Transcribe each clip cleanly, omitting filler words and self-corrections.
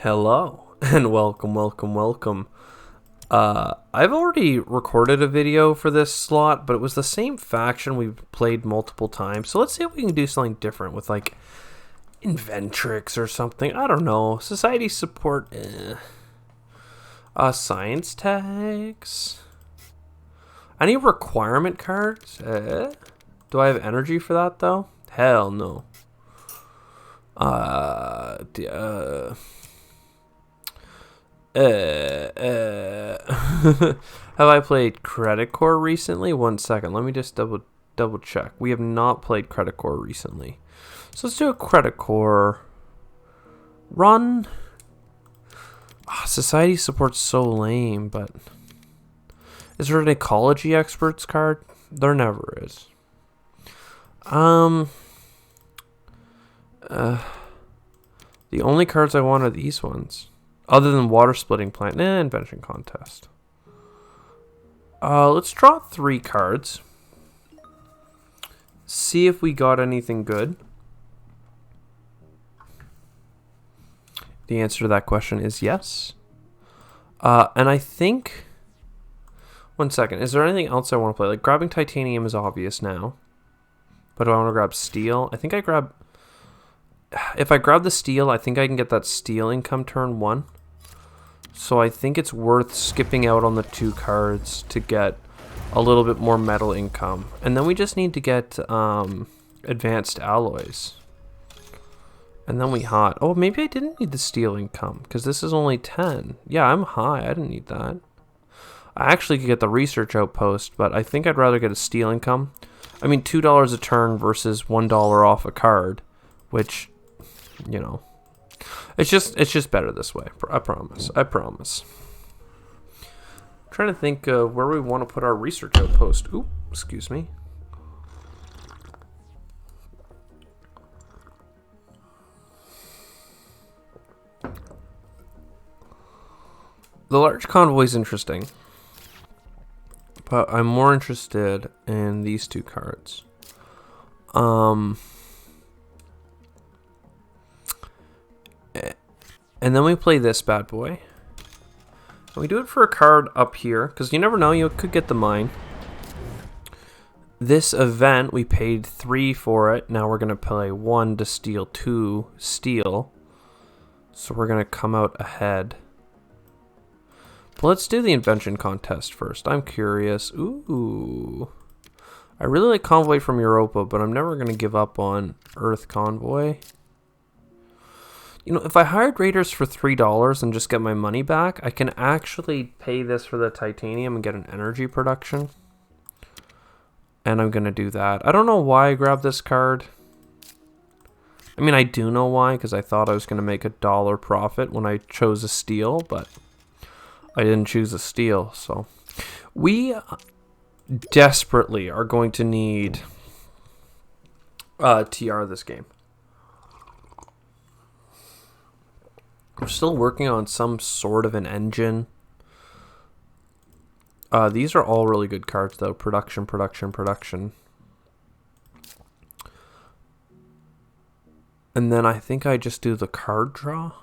Hello and welcome. I've already recorded a video for this slot, but it was the same faction we've played multiple times. So let's see if we can do something different with like Inventrix or something. I don't know. Society support. Science tags. Any requirement cards? Do I have energy for that though? Hell no. Have I played Credit Core recently? 1 second. Let me just double check. We have not played Credit Core recently. So let's do a Credit Core run. Society support's so lame, but is there an ecology experts card? There never is. The only cards I want are these ones. Other than water splitting plant. Invention contest. Let's draw 3 cards. See if we got anything good. The answer to that question is yes. And I think... 1 second. Is there anything else I want to play? Like, grabbing titanium is obvious now. But do I want to grab steel? I think I grab... If I grab the steel, I think I can get that steel income turn 1. So I think it's worth skipping out on the 2 cards to get a little bit more metal income. And then we just need to get advanced alloys. And then we hot. Oh, maybe I didn't need the steel income because this is only 10. Yeah, I'm high. I didn't need that. I actually could get the research outpost, but I think I'd rather get a steel income. I mean, $2 a turn versus $1 off a card, which, you know, it's just better this way. I promise. I'm trying to think where we want to put our research outpost. Ooh, excuse me. The large convoy is interesting, but I'm more interested in these 2 cards. And then we play this bad boy. And we do it for a card up here, because you never know, you could get the mine. This event, we paid 3 for it. Now we're going to play 1 to steal 2 steel. So we're going to come out ahead. But let's do the invention contest first. I'm curious. Ooh. I really like Convoy from Europa, but I'm never going to give up on Earth Convoy. You know, if I hired raiders for $3 and just get my money back, I can actually pay this for the titanium and get an energy production. And I'm going to do that. I don't know why I grabbed this card. I mean, I do know why, because I thought I was going to make $1 profit when I chose a steel, but I didn't choose a steel. So we desperately are going to need TR this game. We're still working on some sort of an engine. These are all really good cards, though. Production. And then I think I just do the card draw.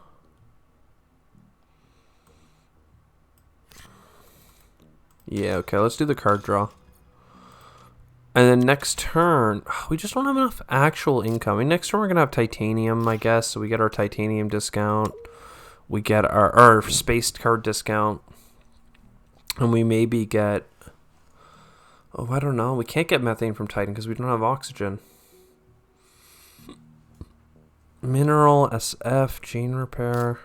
Yeah, okay, let's do the card draw. And then next turn, we just don't have enough actual income. I mean, next turn we're going to have titanium, I guess. So we get our titanium discount. We get our spaced card discount. And we maybe get... Oh, I don't know. We can't get methane from Titan because we don't have oxygen. Mineral, SF, gene repair.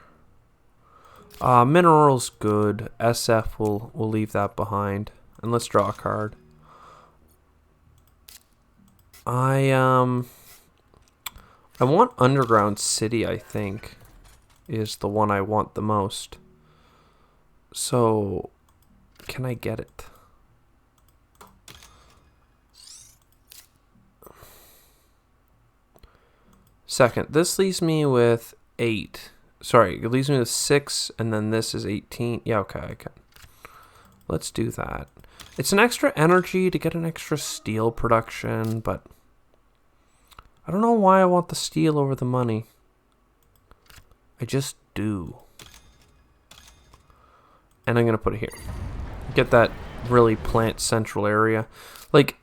Mineral's good. SF, we'll leave that behind. And let's draw a card. I want Underground City, I think, is the one I want the most. So, can I get it? Second, this leaves me with 8. Sorry, it leaves me with 6, and then this is 18. Yeah, okay, I can. Let's do that. It's an extra energy to get an extra steel production, but I don't know why I want the steel over the money. I just do. And I'm going to put it here. Get that really plant central area. Like,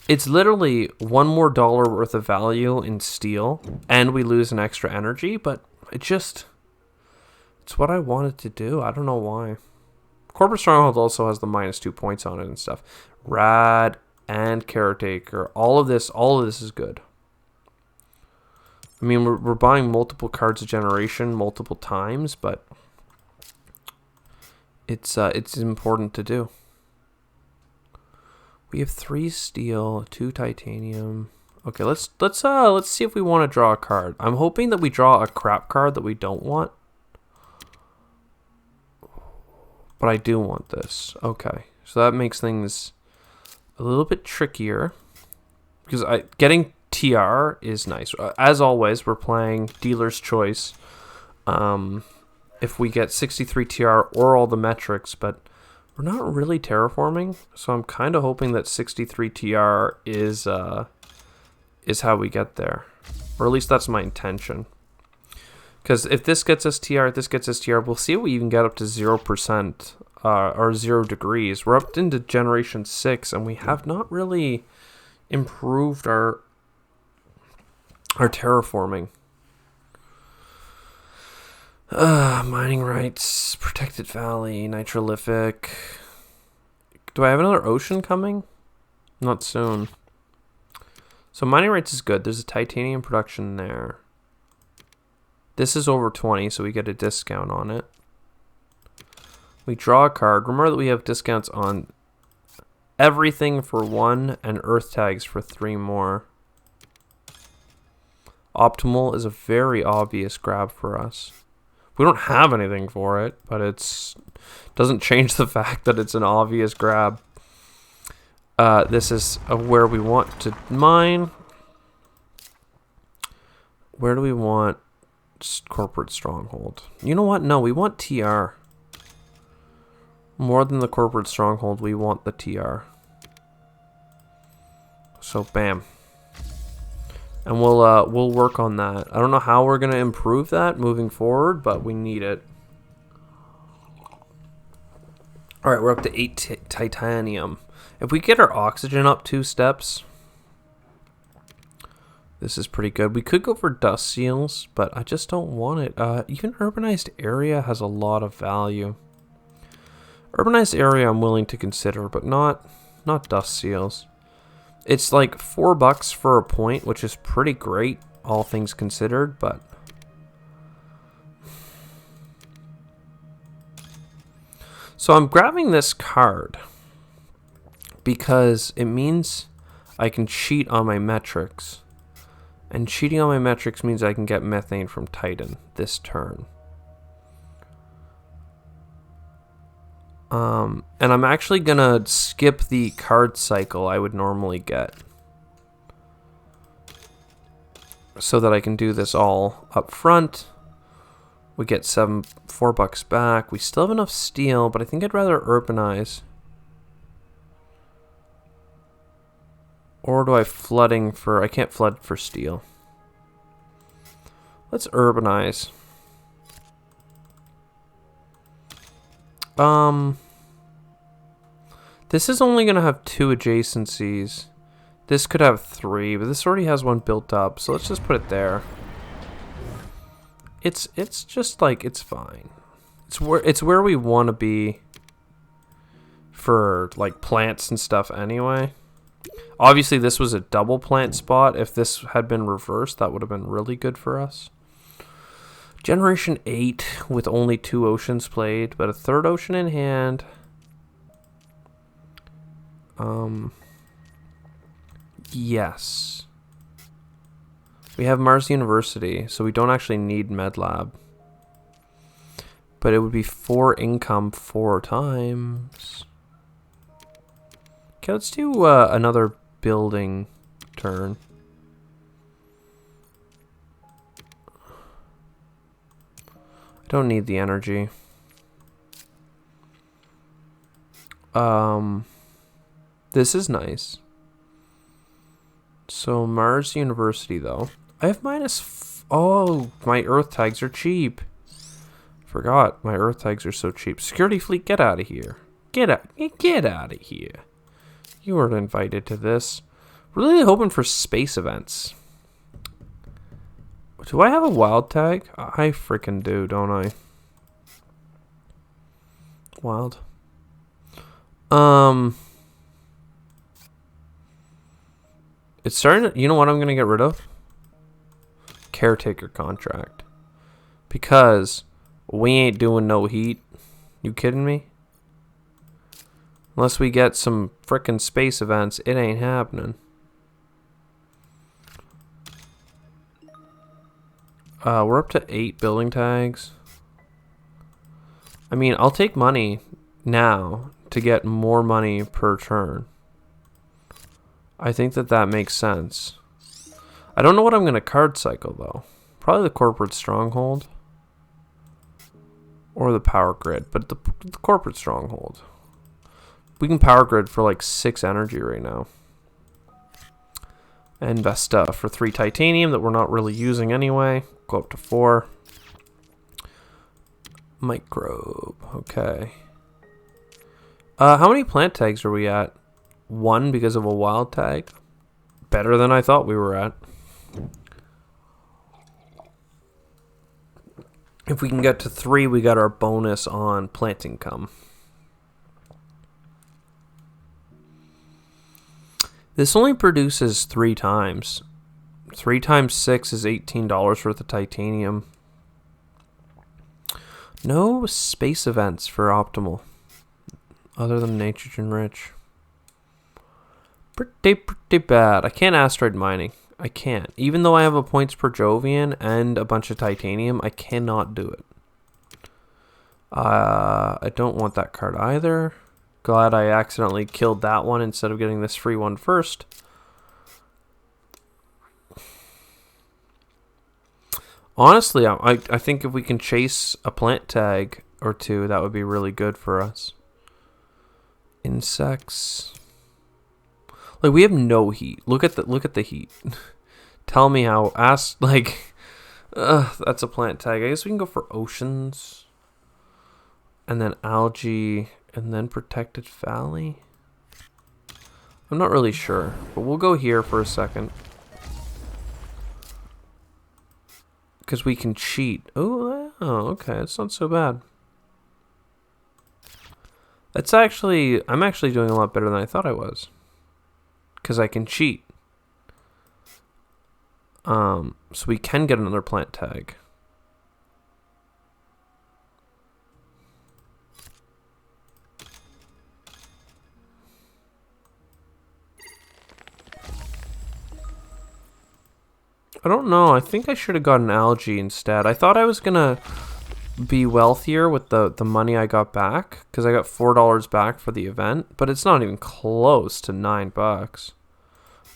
it's literally $1 more worth of value in steel, and we lose an extra energy, but it's what I wanted to do. I don't know why. Corporate Stronghold also has the -2 points on it and stuff. Rad and Caretaker. All of this is good. I mean, we're buying multiple cards a generation multiple times, but it's important to do. We have 3 steel, 2 titanium. Okay, let's see if we want to draw a card. I'm hoping that we draw a crap card that we don't want. But I do want this. Okay, so that makes things a little bit trickier because getting TR is nice. As always, we're playing dealer's choice. If we get 63 TR or all the metrics, but we're not really terraforming, so I'm kind of hoping that 63 TR is how we get there, or at least that's my intention. Because if this gets us TR, this gets us TR, we'll see if we even get up to 0% or 0 degrees. We're up into generation 6, and we have not really improved our terraforming. Mining rights, protected valley, nitrolific. Do I have another ocean coming? Not soon. So mining rights is good. There's a titanium production there. This is over 20, so we get a discount on it. We draw a card. Remember that we have discounts on everything for 1 and earth tags for 3 more. Optimal is a very obvious grab for us. We don't have anything for it, but it doesn't change the fact that it's an obvious grab. This is where we want to mine. Where do we want corporate stronghold? You know what? No, we want TR. More than the corporate stronghold, we want the TR. So, bam. And we'll work on that. I don't know how we're gonna improve that moving forward, but we need it. All right, we're up to 8 titanium. If we get our oxygen up 2 steps, this is pretty good. We could go for dust seals, but I just don't want it. Even urbanized area has a lot of value. Urbanized area I'm willing to consider, but not dust seals. It's like $4 for a point, which is pretty great, all things considered, but so I'm grabbing this card because it means I can cheat on my metrics. And cheating on my metrics means I can get methane from Titan this turn. And I'm actually gonna skip the card cycle I would normally get, so that I can do this all up front. We get $4 back. We still have enough steel, but I think I'd rather urbanize. Or do I flooding for... I can't flood for steel. Let's urbanize. This is only going to have 2 adjacencies. This could have 3, but this already has 1 built up, so let's just put it there. It's just like, it's fine. It's where we want to be for like plants and stuff anyway. Obviously this was a double plant spot. If this had been reversed, that would have been really good for us. Generation 8 with only 2 oceans played, but a 3rd ocean in hand. Yes. We have Mars University, so we don't actually need MedLab. But it would be 4 income 4 times. Okay, let's do another building turn. I don't need the energy. This is nice. So Mars University though. I have oh, my earth tags are cheap. Forgot my Earth tags are so cheap. Security fleet, get out of here. Get out of here. You weren't invited to this. Really hoping for space events. Do I have a wild tag? I freaking do, don't I? Wild. It's starting to, you know what I'm going to get rid of? Caretaker contract. Because we ain't doing no heat. You kidding me? Unless we get some frickin' space events, it ain't happening. We're up to 8 building tags. I mean, I'll take money now to get more money per turn. I think that makes sense. I don't know what I'm going to card cycle, though. Probably the corporate stronghold. Or the power grid. But the corporate stronghold. We can power grid for like 6 energy right now. Invest for 3 titanium that we're not really using anyway. Go up to 4. Microbe. Okay. How many plant tags are we at? 1 because of a wild tag. Better than I thought we were at. If we can get to 3, we got our bonus on plant income. This only produces 3 times. 3 times 6 is $18 worth of titanium. No space events for optimal. Other than nitrogen rich. Pretty bad. I can't asteroid mining. I can't. Even though I have a points per Jovian and a bunch of titanium, I cannot do it. I don't want that card either. Glad I accidentally killed that one instead of getting this free one first. Honestly, I think if we can chase a plant tag or 2, that would be really good for us. Insects. Like, we have no heat. Look at the heat. Tell me how. That's a plant tag. I guess we can go for oceans. And then algae. And then protected valley. I'm not really sure. But we'll go here for a second. Because we can cheat. Oh, okay. It's not so bad. I'm actually doing a lot better than I thought I was. Because I can cheat. So we can get another plant tag. I don't know. I think I should have gotten algae instead. I thought I was going to be wealthier with the money I got back. Because I got $4 back for the event. But it's not even close to $9.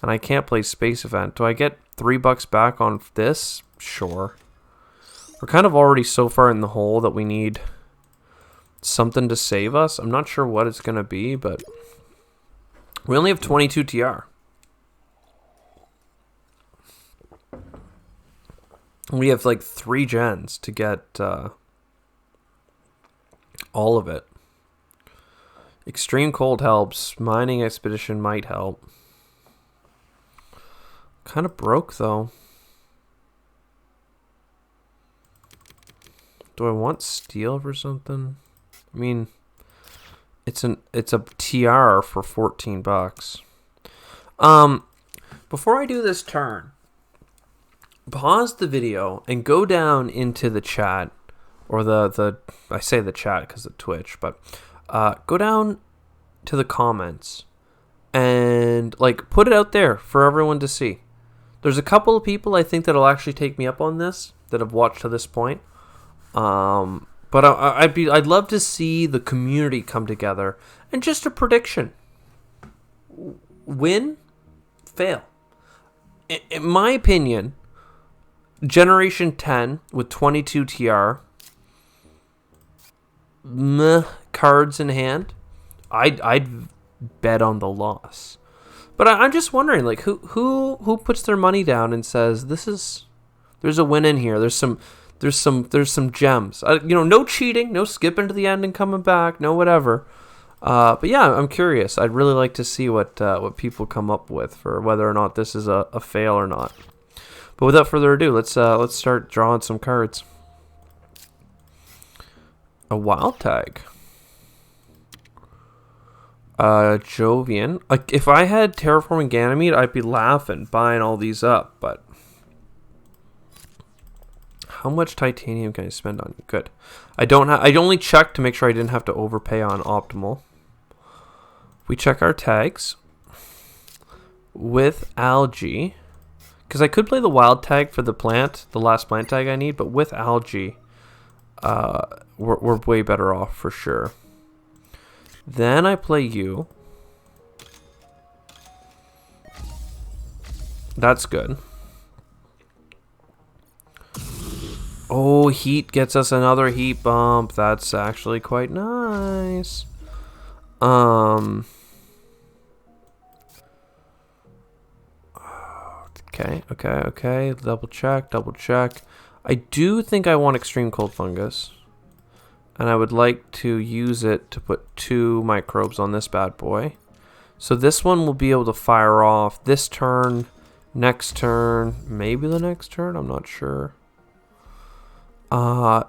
And I can't play space event. Do I get $3 back on this? Sure. We're kind of already so far in the hole that we need something to save us. I'm not sure what it's going to be, but we only have 22 TR. We have like 3 gens to get all of it. Extreme cold helps. Mining expedition might help. Kind of broke though. Do I want steel for something? I mean, it's a TR for $14. Before I do this turn, pause the video and go down into the chat, or I say the chat because of Twitch, but go down to the comments and like put it out there for everyone to see. There's a couple of people I think that'll actually take me up on this that have watched to this point. But I'd love to see the community come together and just a prediction. Win, fail. In my opinion, Generation 10 with 22 TR, cards in hand, I'd bet on the loss. But I'm just wondering, like, who puts their money down and says there's a win in here. There's there's some gems. No cheating, no skipping to the end and coming back, no whatever. But yeah, I'm curious. I'd really like to see what people come up with for whether or not this is a fail or not. But without further ado, let's start drawing some cards. A wild tag. Jovian. Like, if I had Terraforming Ganymede, I'd be laughing buying all these up, but how much titanium can I spend on you? Good. I only checked to make sure I didn't have to overpay on optimal. We check our tags with algae, because I could play the wild tag for the plant, the last plant tag I need, but with algae, we're way better off for sure. Then I play you. That's good. Oh, heat gets us another heat bump. That's actually quite nice. Okay. Double check. I do think I want extreme cold fungus. And I would like to use it to put 2 microbes on this bad boy. So this one will be able to fire off this turn, next turn, maybe the next turn, I'm not sure.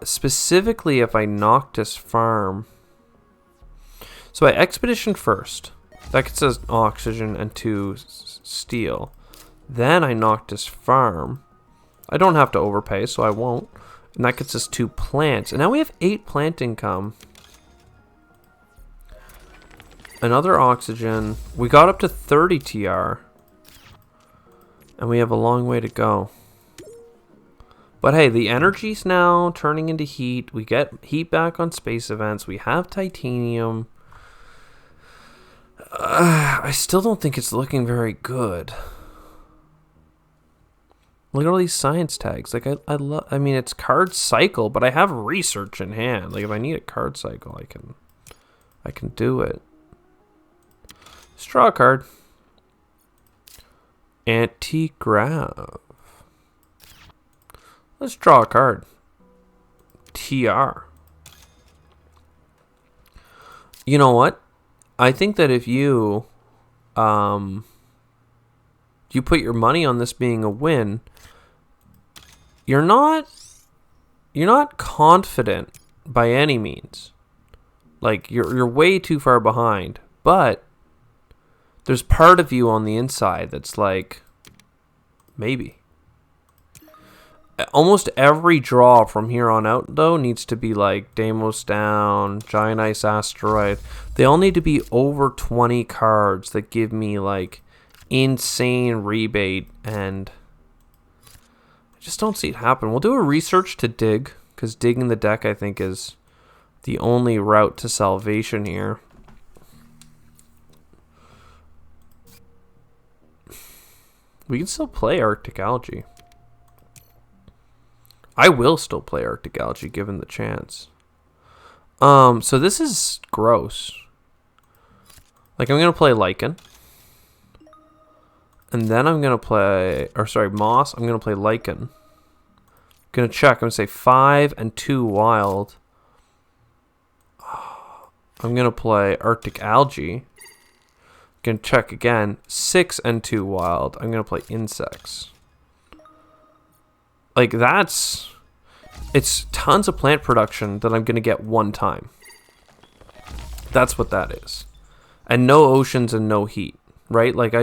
Specifically if I Noctis farm. So I Expedition first. That gets us oxygen and 2 steel. Then I Noctis farm. I don't have to overpay, so I won't. And that gets us 2 plants. And now we have 8 plant income. Another oxygen. We got up to 30 TR. And we have a long way to go. But hey, the energy's now turning into heat. We get heat back on space events. We have titanium. I still don't think it's looking very good. Look at all these science tags. Like I mean, it's card cycle, but I have research in hand. Like if I need a card cycle, I can do it. Let's draw a card. Anti-grav. Let's draw a card. TR. You know what? I think that if you put your money on this being a win, you're not confident by any means. Like you're way too far behind, but there's part of you on the inside that's like maybe. Almost every draw from here on out though needs to be like Deimos down, Giant Ice Asteroid. They all need to be over 20 cards that give me like insane rebate, and I just don't see it happen. We'll do a research to dig, because digging the deck I think is the only route to salvation here. We can still play Arctic Algae. I will still play Arctic Algae given the chance. So this is gross. Like I'm gonna play Lichen. And then I'm going to play, Moss. I'm going to play Lichen. Going to check. I'm going to say 5 and 2 wild. I'm going to play Arctic Algae. Going to check again. 6 and 2 wild. I'm going to play Insects. Like it's tons of plant production that I'm going to get one time. That's what that is. And no oceans and no heat, right? Like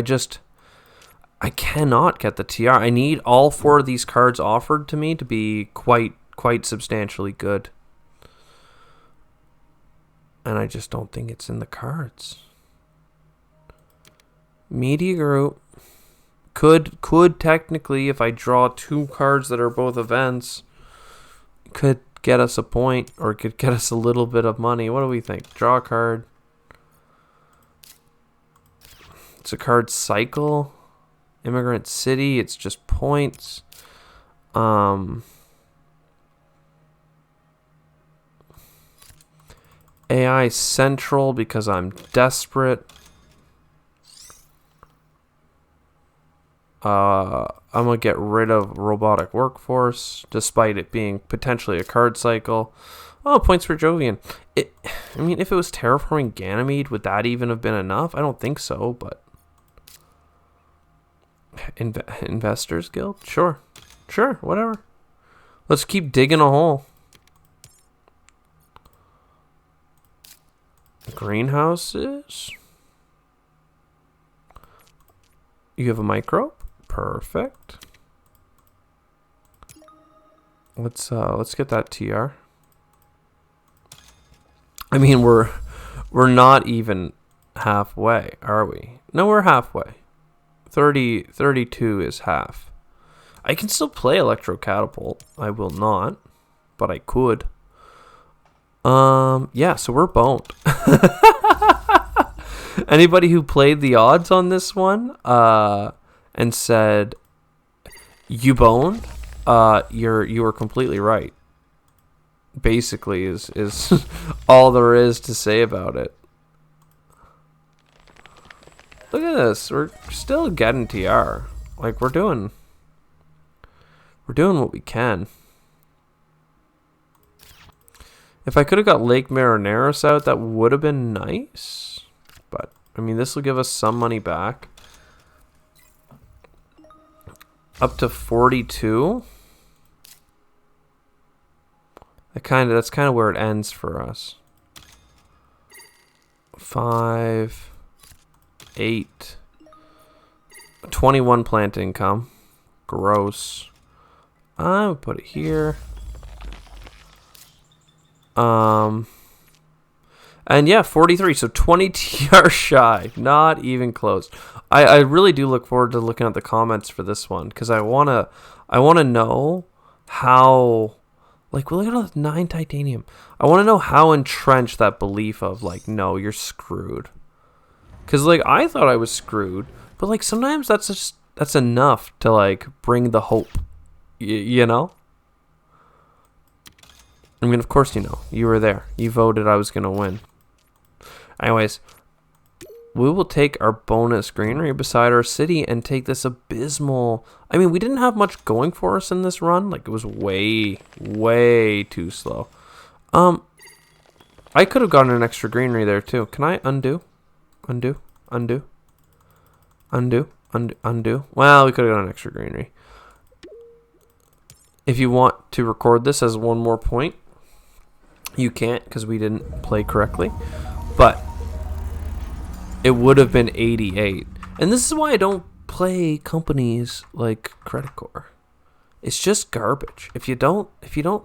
I cannot get the TR. I need all 4 of these cards offered to me to be quite substantially good. And I just don't think it's in the cards. Media Group could technically, if I draw 2 cards that are both events, could get us a point or could get us a little bit of money. What do we think? Draw a card. It's a card cycle. Immigrant City, it's just points. AI Central because I'm desperate. I'm gonna get rid of robotic workforce, despite it being potentially a card cycle. Oh, points for Jovian. I mean, if it was terraforming Ganymede, would that even have been enough? I don't think so, but Investors Guild, sure, whatever. Let's keep digging a hole. Greenhouses. You have a microbe. Perfect. Let's get that TR. I mean, we're not even halfway, are we? No, we're halfway. 32 is half. I can still play Electro Catapult. I will not, but I could. Yeah, so we're boned. Anybody who played the odds on this one, and said you boned, you were completely right. Basically, is all there is to say about it. Look at this. We're still getting TR. Like, we're doing what we can. If I could have got Lake Marineris out, that would have been nice. But, I mean, this will give us some money back. Up to 42. That's kind of where it ends for us. 5, 8, 21 plant income. Gross. I would put it here. And yeah, 43. So 20 TR shy. Not even close. I really do look forward to looking at the comments for this one, because I wanna know how. Like, we look at 9 titanium. I want to know how entrenched that belief of, like, no, you're screwed. Because, like, I thought I was screwed. But, like, sometimes that's enough to, like, bring the hope. You know? I mean, of course you know. You were there. You voted I was going to win. Anyways, we will take our bonus greenery beside our city and take this abysmal... I mean, we didn't have much going for us in this run. Like, it was way, way too slow. I could have gotten an extra greenery there, too. Can I undo? Undo? Undo? Undo? Undo? Undo? Well, we could have gotten an extra greenery. If you want to record this as one more point, you can't, because we didn't play correctly. But it would have been 88. And this is why I don't play companies like Credit Core. It's just garbage. If you don't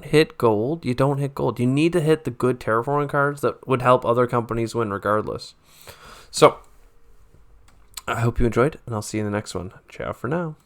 hit gold, you don't hit gold. You need to hit the good terraforming cards that would help other companies win regardless. So, I hope you enjoyed, and I'll see you in the next one. Ciao for now.